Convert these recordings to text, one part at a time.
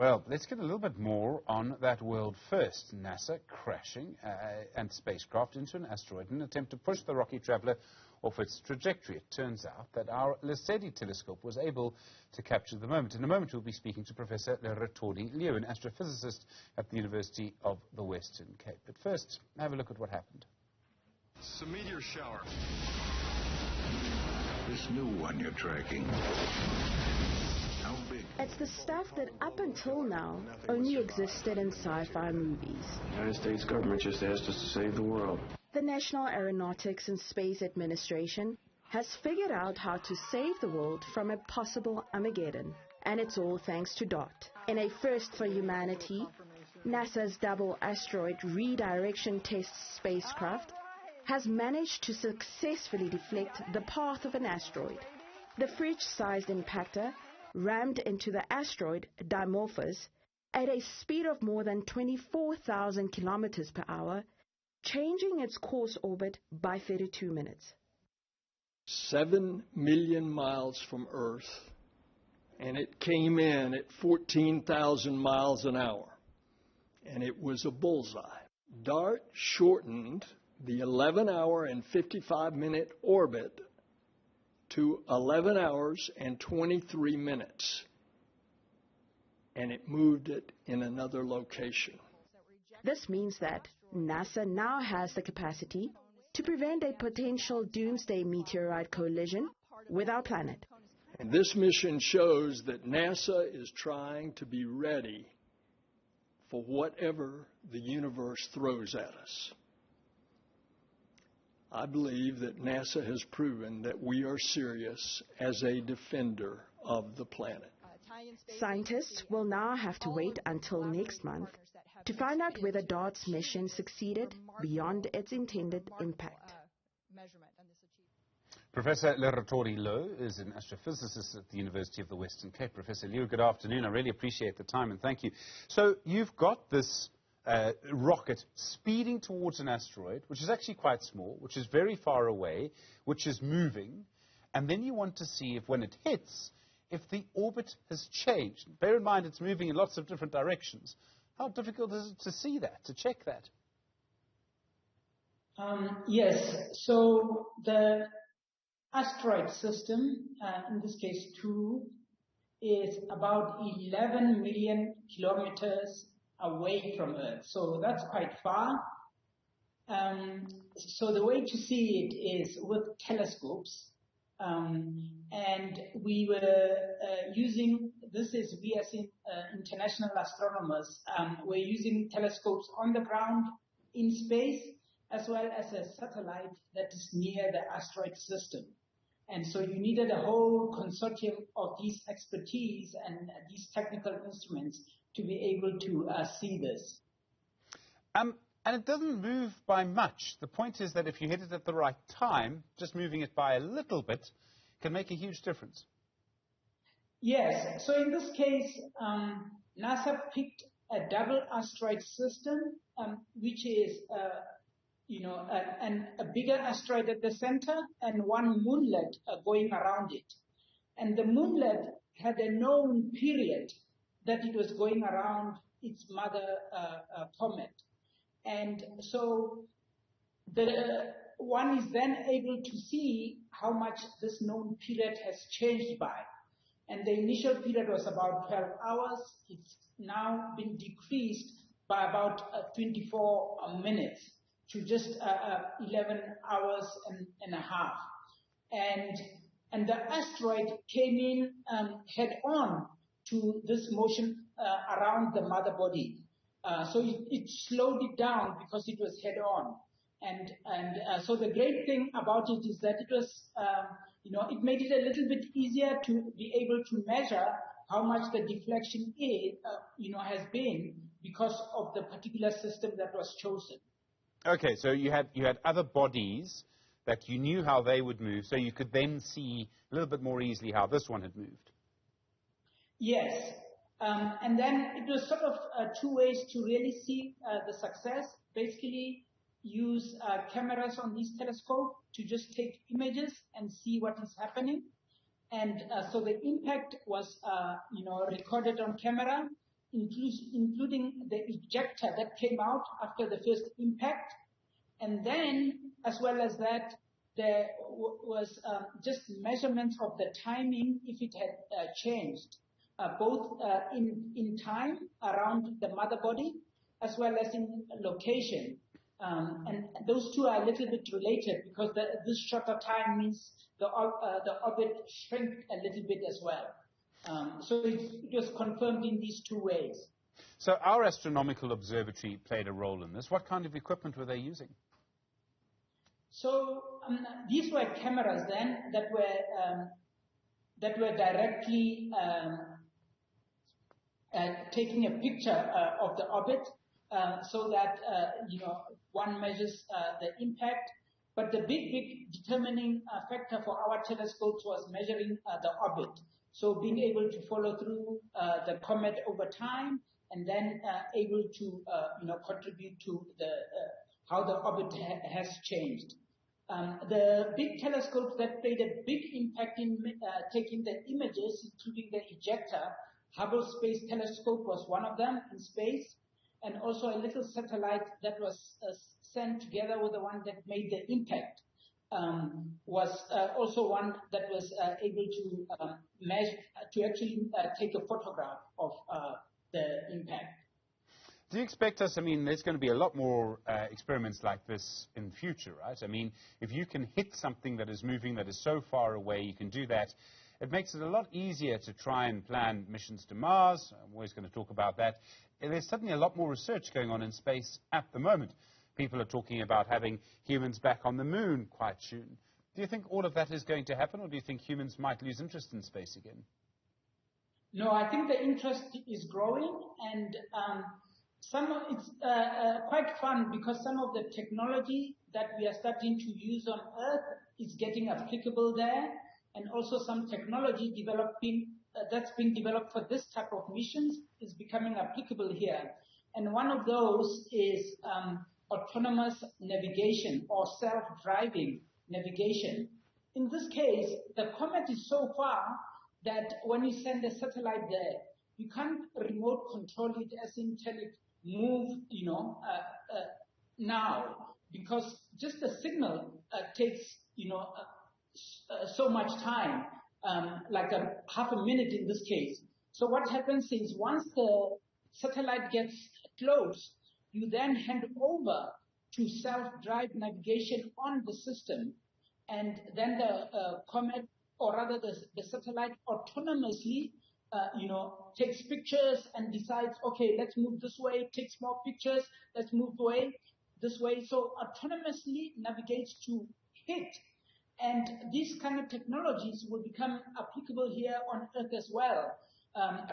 Well, let's get a little bit more on that world first. NASA crashing and spacecraft into an asteroid in an attempt to push the rocky traveler off its trajectory. It turns out that our Lesedi telescope was able to capture the moment. In a moment, we'll be speaking to Professor Lerothodi Leeuw, an astrophysicist at the University of the Western Cape. But first, have a look at what happened. It's a meteor shower. This new one you're tracking. How big? It's the stuff that up until now only existed in sci-fi movies. The United States government just asked us to save the world. The National Aeronautics and Space Administration has figured out how to save the world from a possible Armageddon. And it's all thanks to DOT. In a first for humanity, NASA's double asteroid redirection test spacecraft has managed to successfully deflect the path of an asteroid. The fridge-sized impactor rammed into the asteroid Dimorphos at a speed of more than 24,000 kilometers per hour, changing its course orbit by 32 minutes. 7 million miles from Earth, and it came in at 14,000 miles an hour, and it was a bullseye. DART shortened the 11-hour and 55-minute orbit to 11 hours and 23 minutes, and it moved it in another location. This means that NASA now has the capacity to prevent a potential doomsday meteorite collision with our planet. And this mission shows that NASA is trying to be ready for whatever the universe throws at us. I believe that NASA has proven that we are serious as a defender of the planet. Scientists will now have to wait until next month to find out whether DART's mission succeeded beyond its intended impact. Professor Lerothodi Leeuw is an astrophysicist at the University of the Western Cape. Professor Leeuw, good afternoon. I really appreciate the time, and thank you. So you've got this rocket speeding towards an asteroid, which is actually quite small, which is very far away, which is moving, and then you want to see if when it hits, if the orbit has changed. Bear in mind it's moving in lots of different directions. How difficult is it to see that, to check that? Yes, so the asteroid system, in this case 2, is about 11 million kilometers away from Earth. So that's quite far. So the way to see it is with telescopes. And we were using, we as international astronomers, we're using telescopes on the ground in space, as well as a satellite that is near the asteroid system. And so you needed a whole consortium of these expertise and these technical instruments to be able to see this. And it doesn't move by much. The point is that if you hit it at the right time, just moving it by a little bit can make a huge difference. Yes. So in this case, NASA picked a double asteroid system, which is a bigger asteroid at the center and one moonlet going around it. And the moonlet had a known period that it was going around its mother comet. And so the one is then able to see how much this known period has changed by. And the initial period was about 12 hours. It's now been decreased by about 24 minutes to just 11 hours and a half. And the asteroid came in head on to this motion around the mother body. So it slowed it down because it was head on. And so the great thing about it is that it was, it made it a little bit easier to be able to measure how much the deflection is, has been because of the particular system that was chosen. Okay, so you had other bodies that you knew how they would move, so you could then see a little bit more easily how this one had moved. Yes. And then it was sort of two ways to really see the success. Basically, use cameras on these telescopes to just take images and see what is happening. And so the impact was, recorded on camera. including the ejector that came out after the first impact. And then, as well as that, there was just measurements of the timing if it had changed, both in time around the mother body as well as in location. And those two are a little bit related because this shorter time means the orbit shrank a little bit as well. So it was confirmed in these two ways. So our astronomical observatory played a role in this. What kind of equipment were they using? So these were cameras then that were directly taking a picture of the orbit, so that one measures the impact. But the big determining factor for our telescopes was measuring the orbit. So being able to follow through the comet over time, and then able to contribute to how the orbit has changed. The big telescopes that played a big impact in taking the images, including the ejector, Hubble Space Telescope was one of them in space, and also a little satellite that was sent together with the one that made the impact was also one that was able to measure, to actually take a photograph of the impact. Do you expect us, I mean, there's going to be a lot more experiments like this in the future, right? I mean, if you can hit something that is moving, that is so far away, you can do that. It makes it a lot easier to try and plan missions to Mars. I'm always going to talk about that. And there's suddenly a lot more research going on in space at the moment. People are talking about having humans back on the moon quite soon. Do you think all of that is going to happen, or do you think humans might lose interest in space again? No, I think the interest is growing, and it's quite fun because some of the technology that we are starting to use on Earth is getting applicable there, and also some technology that's being developed for this type of missions is becoming applicable here. And one of those is autonomous navigation or self-driving navigation. In this case, the comet is so far that when you send a satellite there, you can't remote control it, as in tell it move, now, because just the signal takes, so much time, like half a minute in this case. So what happens is once the satellite gets close, you then hand over to self-drive navigation on the system, and then the comet, or rather the satellite, autonomously takes pictures and decides, okay, let's move this way, takes more pictures, let's move this way. So autonomously navigates to hit. And these kind of technologies will become applicable here on Earth as well.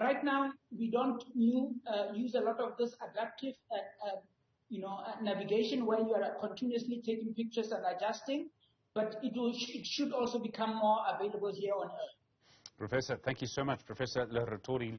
Right now, we don't use a lot of this adaptive navigation where you are continuously taking pictures and adjusting, but it should also become more available here on Earth. Professor, thank you so much. Professor Lerothodi